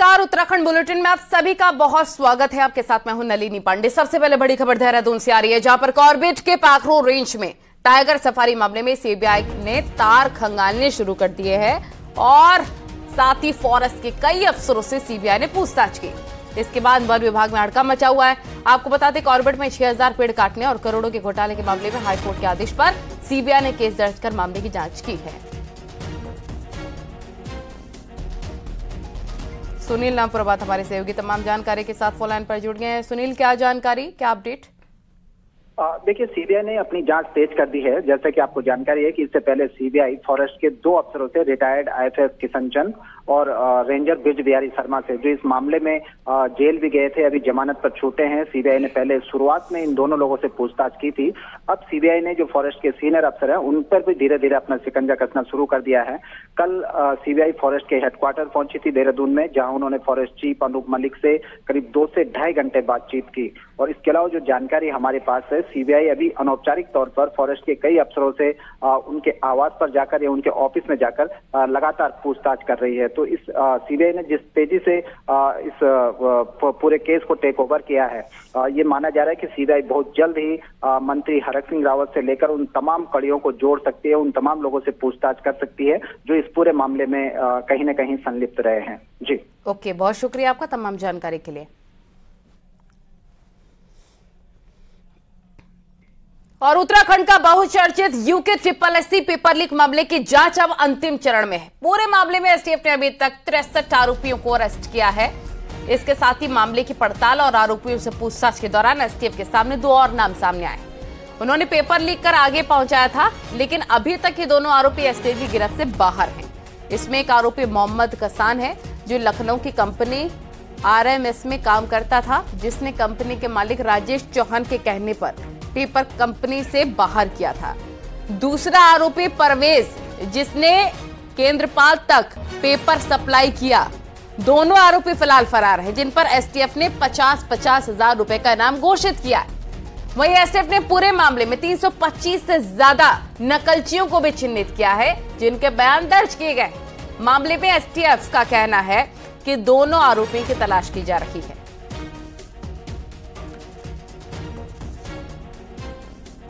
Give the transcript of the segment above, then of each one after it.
नमस्कार, उत्तराखंड बुलेटिन में आप सभी का बहुत स्वागत है। आपके साथ मैं हूं नलिनी पांडे। सबसे पहले बड़ी खबर देहरादून से आ रही है, जहां पर कॉर्बेट के पाखरो रेंज में टाइगर सफारी मामले में सीबीआई ने तार खंगालने शुरू कर दिए हैं और साथ ही फॉरेस्ट के कई अफसरों से सीबीआई ने पूछताछ की। इसके बाद वन विभाग में हड़कंप मचा हुआ है। आपको बता दें, कॉर्बेट में 6000 पेड़ काटने और करोड़ों के घोटाले के मामले में हाईकोर्ट के आदेश पर सीबीआई ने केस दर्ज कर मामले की जांच की है। सुनील नामपुरबात हमारे सहयोगी तमाम जानकारी के साथ फोन लाइन पर जुड़ गए हैं। सुनील, क्या जानकारी, क्या अपडेट? देखिए, सीबीआई ने अपनी जांच तेज कर दी है। जैसा कि आपको जानकारी है कि इससे पहले सीबीआई फॉरेस्ट के 2 अफसरों से, रिटायर्ड आईएफएस किशन चंद और रेंजर ब्रिज बिहारी शर्मा से, जो इस मामले में जेल भी गए थे, अभी जमानत पर छूटे हैं। सीबीआई ने पहले शुरुआत में इन दोनों लोगों से पूछताछ की थी। अब सीबीआई ने जो फॉरेस्ट के सीनियर अफसर हैं उन पर भी धीरे धीरे अपना शिकंजा कसना शुरू कर दिया है। कल सीबीआई फॉरेस्ट के हेडक्वार्टर पहुंची थी देहरादून में, जहां उन्होंने फॉरेस्ट चीफ अनूप मलिक से करीब 2 से ढाई घंटे बातचीत की। और इसके अलावा जो जानकारी हमारे पास है, सीबीआई अभी अनौपचारिक तौर पर फॉरेस्ट के कई अफसरों से उनके आवास पर जाकर या उनके ऑफिस में जाकर लगातार पूछताछ कर रही है। तो इस सीबीआई ने जिस तेजी से इस पूरे केस को टेक ओवर किया है, ये माना जा रहा है कि सीबीआई बहुत जल्द ही मंत्री हरक सिंह रावत से लेकर उन तमाम कड़ियों को जोड़ सकती है, उन तमाम लोगों से पूछताछ कर सकती है जो इस पूरे मामले में कहीं न कहीं संलिप्त रहे हैं। जी ओके, बहुत शुक्रिया आपका तमाम जानकारी के लिए। और उत्तराखंड का बहुचर्चित यूके SSSC पेपर लीक मामले की जांच अब अंतिम चरण में है। पूरे मामले में एसटीएफ ने अभी तक 63 आरोपियों को अरेस्ट किया है। इसके साथ ही मामले की पड़ताल और आरोपियों से पूछताछ के दौरान एसटीएफ के सामने 2 और नाम सामने आए। उन्होंने पेपर लीक कर आगे पहुंचाया था, लेकिन अभी तक ये दोनों आरोपी एसटीएफ की गिरफ्त से बाहर हैं। इसमें एक आरोपी मोहम्मद कसान है, जो लखनऊ की कंपनी RMS में काम करता था, जिसने कंपनी के मालिक राजेश चौहान के कहने पर पेपर कंपनी से बाहर किया था। दूसरा आरोपी परवेज, जिसने केंद्रपाल तक पेपर सप्लाई किया। दोनों आरोपी फिलहाल फरार हैं, जिन पर एसटीएफ ने 50-50 हजार रुपए का इनाम घोषित किया है। वहीं एसटीएफ ने पूरे मामले में 325 से ज्यादा नकलचियों को भी चिन्हित किया है, जिनके बयान दर्ज किए गए। मामले में एसटीएफ का कहना है कि दोनों आरोपियों की तलाश की जा रही है।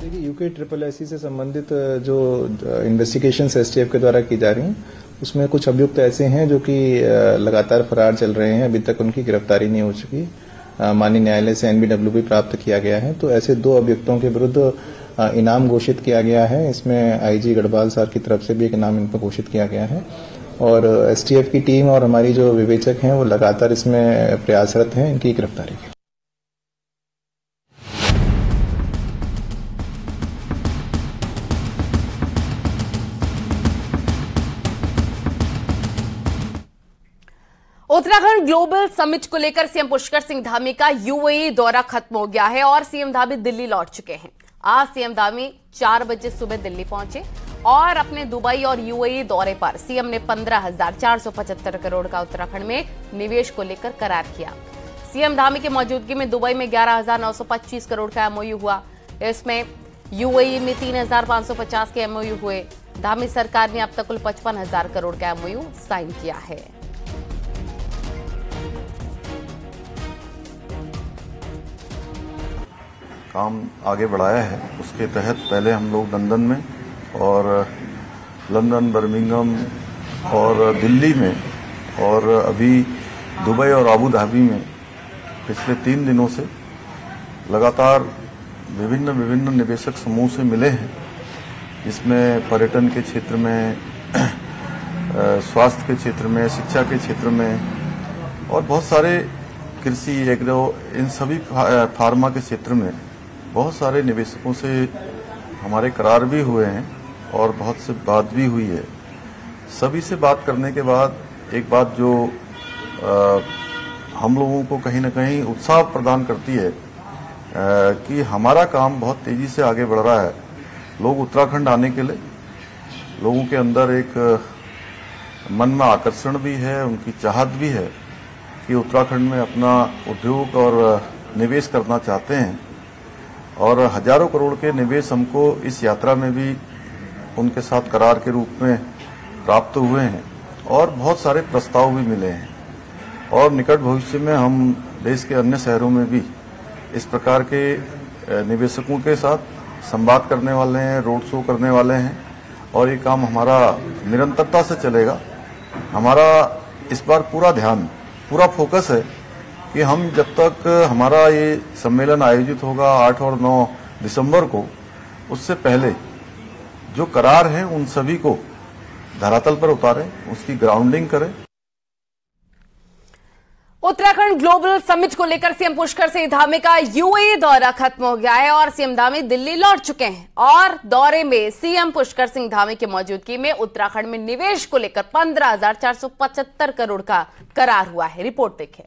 देखिए, यूके SSSC से संबंधित जो इन्वेस्टिगेशंस एसटीएफ के द्वारा की जा रही हैं, उसमें कुछ अभियुक्त ऐसे हैं जो कि लगातार फरार चल रहे हैं। अभी तक उनकी गिरफ्तारी नहीं हो चुकी। माननीय न्यायालय से NBW भी प्राप्त किया गया है। तो ऐसे 2 अभियुक्तों के विरुद्ध इनाम घोषित किया गया है। इसमें IG गढ़वाल सर की तरफ से भी एक इनाम इन पर घोषित किया गया है और एसटीएफ की टीम और हमारी जो विवेचक हैं वो लगातार इसमें प्रयासरत हैं इनकी गिरफ्तारी की। उत्तराखंड ग्लोबल समिट को लेकर सीएम पुष्कर सिंह धामी का यूएई दौरा खत्म हो गया है और सीएम धामी दिल्ली लौट चुके हैं। आज सीएम धामी 4 बजे सुबह दिल्ली पहुंचे और अपने दुबई और यूएई दौरे पर सीएम ने 15,475 करोड़ का उत्तराखंड में निवेश को लेकर करार किया। सीएम धामी की मौजूदगी में दुबई में 11,925 करोड़ का एमओयू हुआ। इसमें यूएई में 3,550 के एमओयू हुए। धामी सरकार ने अब तक कुल 55,000 करोड़ का एमओयू साइन किया है। काम आगे बढ़ाया है। उसके तहत पहले हम लोग लंदन में और लंदन, बर्मिंघम और दिल्ली में और अभी दुबई और आबू धाबी में पिछले 3 दिनों से लगातार विभिन्न निवेशक समूह से मिले हैं, जिसमें पर्यटन के क्षेत्र में, स्वास्थ्य के क्षेत्र में, शिक्षा के क्षेत्र में और बहुत सारे कृषि, एग्रो, इन सभी फार्मा के क्षेत्र में बहुत सारे निवेशकों से हमारे करार भी हुए हैं और बहुत से बात भी हुई है। सभी से बात करने के बाद एक बात जो हम लोगों को कहीं न कहीं उत्साह प्रदान करती है कि हमारा काम बहुत तेजी से आगे बढ़ रहा है। लोग उत्तराखंड आने के लिए, लोगों के अंदर एक मन में आकर्षण भी है, उनकी चाहत भी है कि उत्तराखंड में अपना उद्योग और निवेश करना चाहते हैं और हजारों करोड़ के निवेश हमको इस यात्रा में भी उनके साथ करार के रूप में प्राप्त हुए हैं और बहुत सारे प्रस्ताव भी मिले हैं। और निकट भविष्य में हम देश के अन्य शहरों में भी इस प्रकार के निवेशकों के साथ संवाद करने वाले हैं, रोड शो करने वाले हैं और ये काम हमारा निरंतरता से चलेगा। हमारा इस बार पूरा ध्यान, पूरा फोकस है कि हम जब तक हमारा ये सम्मेलन आयोजित होगा 8 और 9 दिसंबर को, उससे पहले जो करार हैं उन सभी को धरातल पर उतारें, उसकी ग्राउंडिंग करें। उत्तराखंड ग्लोबल समिट को लेकर सीएम पुष्कर सिंह धामी का यूएई दौरा खत्म हो गया है और सीएम धामी दिल्ली लौट चुके हैं और दौरे में सीएम पुष्कर सिंह धामी की मौजूदगी में उत्तराखंड में निवेश को लेकर 15,475 करोड़ का करार हुआ है। रिपोर्ट देखें।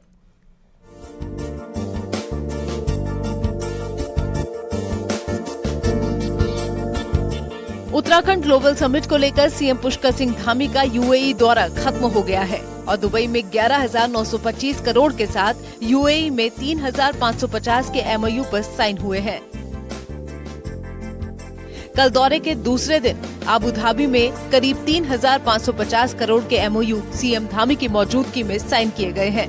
उत्तराखंड ग्लोबल समिट को लेकर सीएम पुष्कर सिंह धामी का यूएई दौरा खत्म हो गया है और दुबई में 11,925 करोड़ के साथ यूएई में 3,550 के एमओयू पर साइन हुए हैं। कल दौरे के दूसरे दिन अबू धाबी में करीब 3,550 करोड़ के एमओयू सीएम धामी की मौजूदगी में साइन किए गए हैं।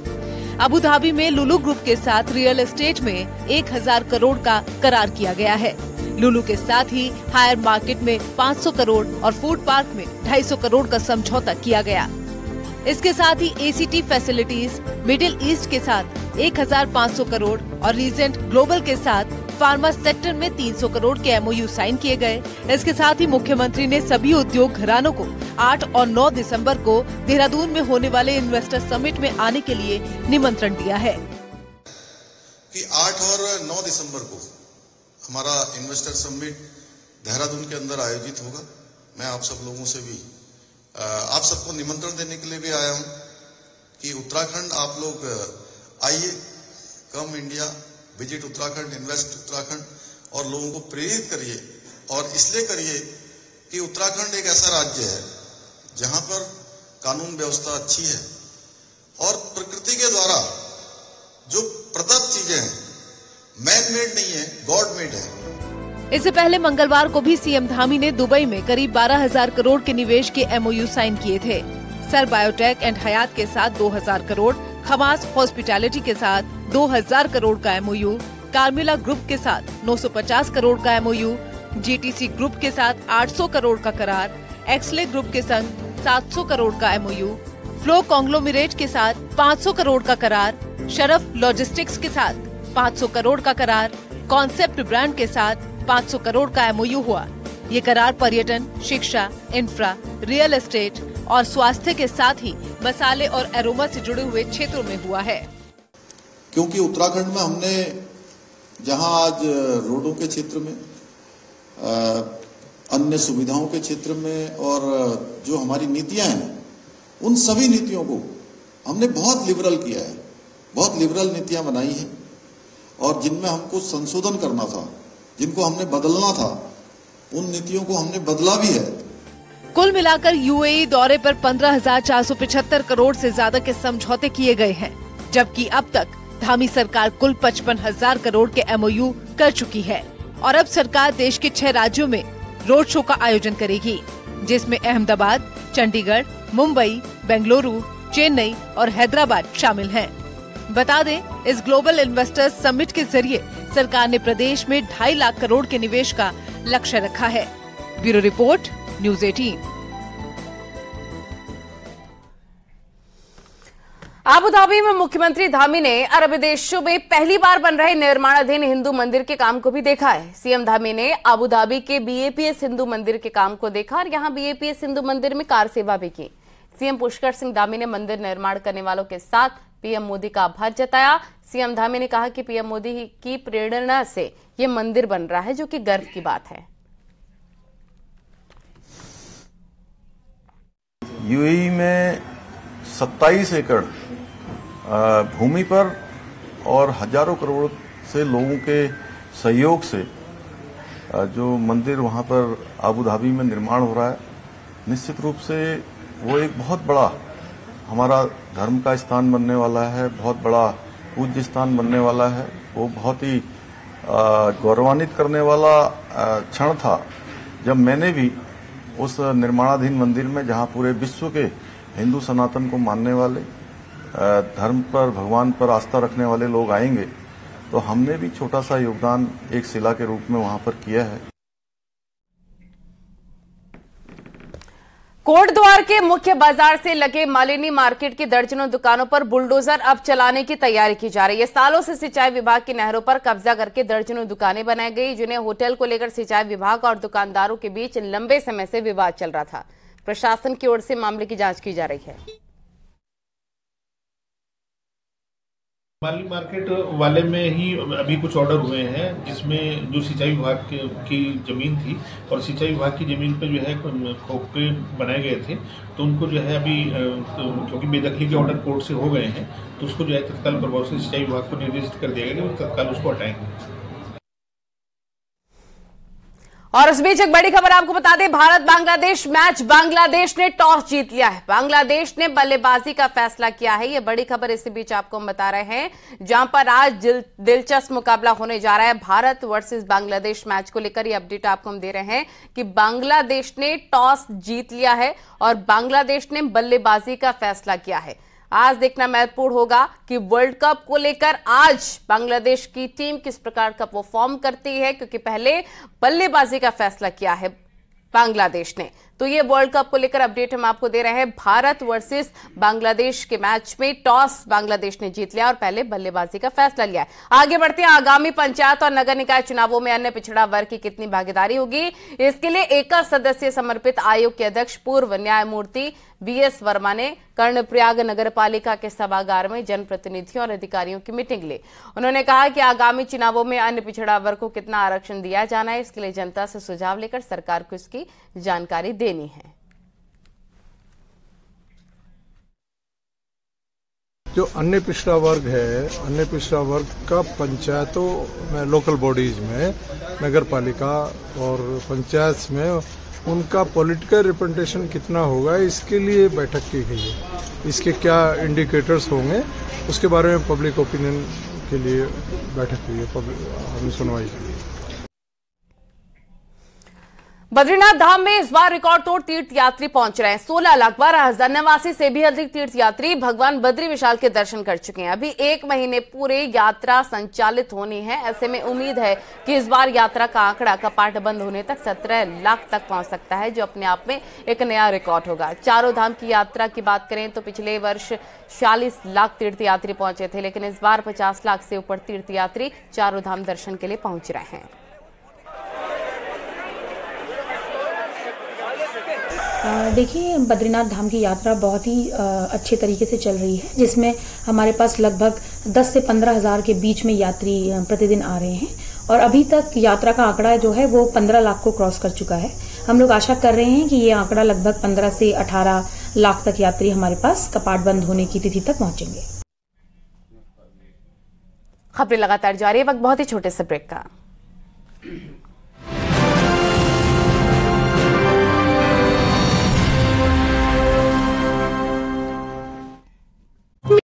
अबू धाबी में लुलु ग्रुप के साथ रियल एस्टेट में 1,000 करोड़ का करार किया गया है। लुलु के साथ ही हायर मार्केट में 500 करोड़ और फूड पार्क में 250 करोड़ का समझौता किया गया। इसके साथ ही एसीटी फैसिलिटीज मिडिल ईस्ट के साथ 1,500 करोड़ और रीजेंट ग्लोबल के साथ फार्मा सेक्टर में 300 करोड़ के एमओयू साइन किए गए। इसके साथ ही मुख्यमंत्री ने सभी उद्योग घरानों को 8 और 9 दिसंबर को देहरादून में होने वाले इन्वेस्टर समिट में आने के लिए निमंत्रण दिया है कि 8 और 9 दिसंबर को हमारा इन्वेस्टर समिट देहरादून के अंदर आयोजित होगा। मैं आप सब लोगों से भी आप सबको निमंत्रण देने के लिए भी आया हूं कि उत्तराखंड आप लोग आइए, come India, visit Uttarakhand, invest Uttarakhand और लोगों को प्रेरित करिए। और इसलिए करिए कि उत्तराखंड एक ऐसा राज्य है जहां पर कानून व्यवस्था अच्छी है और प्रकृति के द्वारा जो प्रदत्त चीजें हैं मैन मेड नहीं है, गॉड मेड है। इससे पहले मंगलवार को भी सीएम धामी ने दुबई में करीब 12,000 करोड़ के निवेश के एमओयू साइन किए थे। सर बायोटेक एंड हयात के साथ 2,000 करोड़, खमास हॉस्पिटैलिटी के साथ 2,000 करोड़ का एमओयू, कार्मिला ग्रुप के साथ 950 करोड़ का एमओयू, जीटीसी ग्रुप के साथ 800 करोड़ का करार, एक्सले ग्रुप के संग 700 करोड़ का एमओयू, फ्लो कॉन्ग्लोमरेट के साथ 500 करोड़ का करार, शरफ लॉजिस्टिक्स के साथ 500 करोड़ का करार, कॉन्सेप्ट ब्रांड के साथ 500 करोड़ का एमओयू हुआ। ये करार पर्यटन, शिक्षा, इंफ्रा, रियल एस्टेट और स्वास्थ्य के साथ ही मसाले और एरोमा से जुड़े हुए क्षेत्रों में हुआ है। क्योंकि उत्तराखंड में हमने जहां आज रोडों के क्षेत्र में, अन्य सुविधाओं के क्षेत्र में और जो हमारी नीतियां हैं उन सभी नीतियों को हमने बहुत लिबरल किया है, बहुत लिबरल नीतियां बनाई हैं और जिनमें हमको संशोधन करना था, जिनको हमने बदलना था, उन नीतियों को हमने बदला भी है। कुल मिलाकर यूएई दौरे पर 15,475 करोड़ से ज्यादा के समझौते किए गए हैं, जबकि अब तक धामी सरकार कुल 55,000 करोड़ के एमओयू कर चुकी है और अब सरकार देश के 6 राज्यों में रोड शो का आयोजन करेगी, जिसमें अहमदाबाद, चंडीगढ़, मुंबई, बेंगलुरु, चेन्नई और हैदराबाद शामिल हैं। बता दें, इस ग्लोबल इन्वेस्टर्स समिट के जरिए सरकार ने प्रदेश में 2.5 लाख करोड़ के निवेश का लक्ष्य रखा है। Bureau report, news 18। Abu Dhabi में मुख्यमंत्री धामी ने अरब देशों में पहली बार बन रहे निर्माणाधीन हिंदू मंदिर के काम को भी देखा है। सीएम धामी ने अबू धाबी के बीएपीएस हिंदू मंदिर के काम को देखा और यहां बीएपीएस हिंदू मंदिर में कार सेवा भी की। सीएम पुष्कर सिंह धामी ने मंदिर निर्माण करने वालों के साथ पीएम मोदी का आभार जताया। सीएम धामी ने कहा कि पीएम मोदी की प्रेरणा से ये मंदिर बन रहा है, जो कि गर्व की बात है। यूएई में 27 एकड़ भूमि पर और हजारों करोड़ से लोगों के सहयोग से जो मंदिर वहां पर अबू धाबी में निर्माण हो रहा है, निश्चित रूप से वो एक बहुत बड़ा हमारा धर्म का स्थान बनने वाला है, बहुत बड़ा पूज्य स्थान बनने वाला है। वो बहुत ही गौरवान्वित करने वाला क्षण था जब मैंने भी उस निर्माणाधीन मंदिर में, जहां पूरे विश्व के हिंदू सनातन को मानने वाले धर्म पर, भगवान पर आस्था रखने वाले लोग आएंगे, तो हमने भी छोटा सा योगदान एक शिला के रूप में वहां पर किया है। कोटद्वार के मुख्य बाजार से लगे मालिनी मार्केट की दर्जनों दुकानों पर बुलडोजर अब चलाने की तैयारी की जा रही है। सालों से सिंचाई विभाग की नहरों पर कब्जा करके दर्जनों दुकानें बनाई गई, जिन्हें होटल को लेकर सिंचाई विभाग और दुकानदारों के बीच लंबे समय से विवाद चल रहा था। प्रशासन की ओर से मामले की जांच की जा रही है। मालिनी मार्केट वाले में ही अभी कुछ ऑर्डर हुए हैं, जिसमें जो सिंचाई विभाग की जमीन थी और सिंचाई विभाग की जमीन पर जो है खोखे बनाए गए थे, तो उनको जो है अभी क्योंकि बेदखली के ऑर्डर कोर्ट से हो गए हैं, तो उसको जो है तत्काल प्रभाव से सिंचाई विभाग को निर्देशित कर दिया गया कि वो तत्काल उसको हटाएंगे। और इस बीच एक बड़ी खबर आपको बता दें, भारत बांग्लादेश मैच, बांग्लादेश ने टॉस जीत लिया है। बांग्लादेश ने बल्लेबाजी का फैसला किया है। यह बड़ी खबर इसी बीच आपको हम बता रहे हैं, जहां पर आज दिलचस्प मुकाबला होने जा रहा है भारत वर्सेस बांग्लादेश मैच को लेकर। यह अपडेट आपको हम दे रहे हैं कि बांग्लादेश ने टॉस जीत लिया है और बांग्लादेश ने बल्लेबाजी का फैसला किया है। आज देखना महत्वपूर्ण होगा कि वर्ल्ड कप को लेकर आज बांग्लादेश की टीम किस प्रकार का परफॉर्म करती है, क्योंकि पहले बल्लेबाजी का फैसला किया है बांग्लादेश ने। तो ये वर्ल्ड कप को लेकर अपडेट हम आपको दे रहे हैं। भारत वर्सेस बांग्लादेश के मैच में टॉस बांग्लादेश ने जीत लिया और पहले बल्लेबाजी का फैसला लिया है। आगे बढ़ते हैं, आगामी पंचायत और नगर निकाय चुनावों में अन्य पिछड़ा वर्ग की कितनी भागीदारी होगी, इसके लिए 1 सदस्य समर्पित आयोग के अध्यक्ष पूर्व न्यायमूर्ति BS वर्मा ने कर्णप्रयाग नगर पालिका के सभागार में जनप्रतिनिधियों और अधिकारियों की मीटिंग ली। उन्होंने कहा कि आगामी चुनावों में अन्य पिछड़ा वर्ग को कितना आरक्षण दिया जाना है, इसके लिए जनता से सुझाव लेकर सरकार को इसकी जानकारी देनी है। जो अन्य पिछड़ा वर्ग है, अन्य पिछड़ा वर्ग का पंचायतों में, लोकल बॉडीज में, नगर पालिका और पंचायत में उनका पॉलिटिकल रिप्रेजेंटेशन कितना होगा, इसके लिए बैठक की गई है। इसके क्या इंडिकेटर्स होंगे, उसके बारे में पब्लिक ओपिनियन के लिए बैठक हुई है, हमने सुनवाई की है। बद्रीनाथ धाम में इस बार रिकॉर्ड तोड़ तीर्थयात्री पहुंच रहे हैं। 16,12,089 से भी अधिक तीर्थयात्री भगवान बद्री विशाल के दर्शन कर चुके हैं। अभी 1 महीने पूरे यात्रा संचालित होनी है। ऐसे में उम्मीद है कि इस बार यात्रा का आंकड़ा कपाट बंद होने तक 17 लाख तक पहुंच सकता है, जो अपने आप में एक नया रिकॉर्ड होगा। चारों धाम की यात्रा की बात करें तो पिछले वर्ष 40 लाख तीर्थयात्री पहुंचे थे, लेकिन इस बार 50 लाख से ऊपर तीर्थयात्री चारों धाम दर्शन के लिए पहुंच रहे हैं। देखिए, बद्रीनाथ धाम की यात्रा बहुत ही अच्छे तरीके से चल रही है, जिसमें हमारे पास लगभग 10 से 15 हज़ार के बीच में यात्री प्रतिदिन आ रहे हैं और अभी तक यात्रा का आंकड़ा जो है वो 15 लाख को क्रॉस कर चुका है। हम लोग आशा कर रहे हैं कि ये आंकड़ा लगभग 15 से 18 लाख तक यात्री हमारे पास कपाट बंद होने की तिथि तक पहुंचेंगे। खबरें लगातार जारी है, वक्त बहुत ही छोटे से ब्रेक का।